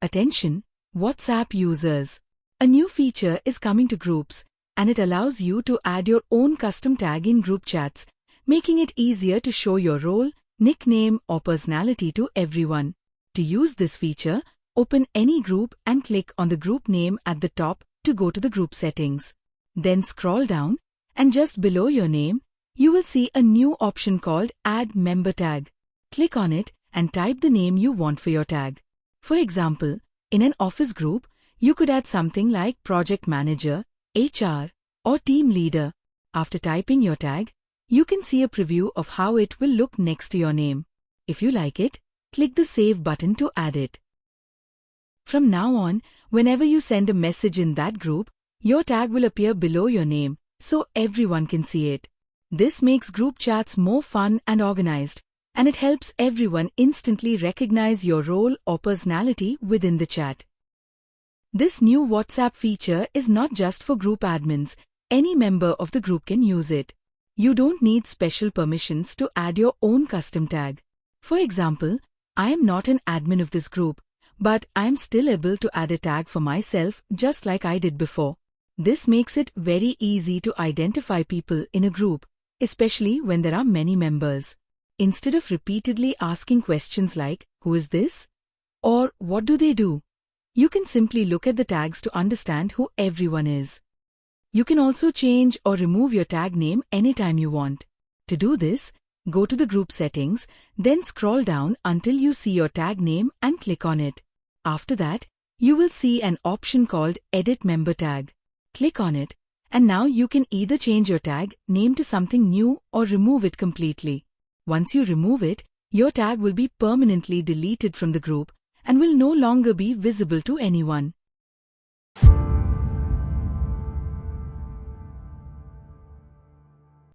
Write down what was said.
Attention, WhatsApp users! A new feature is coming to groups, and it allows you to add your own custom tag in group chats, making it easier to show your role, nickname, or personality to everyone. To use this feature, open any group and click on the group name at the top to go to the group settings. Then scroll down, and just below your name, you will see a new option called Add Member Tag. Click on it and type the name you want for your tag. For example, in an office group, you could add something like Project Manager, HR, or Team Leader. After typing your tag, you can see a preview of how it will look next to your name. If you like it, click the Save button to add it. From now on, whenever you send a message in that group, your tag will appear below your name, so everyone can see it. This makes group chats more fun and organized, and it helps everyone instantly recognize your role or personality within the chat. This new WhatsApp feature is not just for group admins. Any member of the group can use it. You don't need special permissions to add your own custom tag. For example, I am not an admin of this group, but I am still able to add a tag for myself just like I did before. This makes it very easy to identify people in a group, especially when there are many members. Instead of repeatedly asking questions like, "Who is this?" or "What do they do?" you can simply look at the tags to understand who everyone is. You can also change or remove your tag name anytime you want. To do this, go to the group settings, then scroll down until you see your tag name and click on it. After that, you will see an option called Edit Member Tag. Click on it, and now you can either change your tag name to something new or remove it completely. Once you remove it, your tag will be permanently deleted from the group and will no longer be visible to anyone.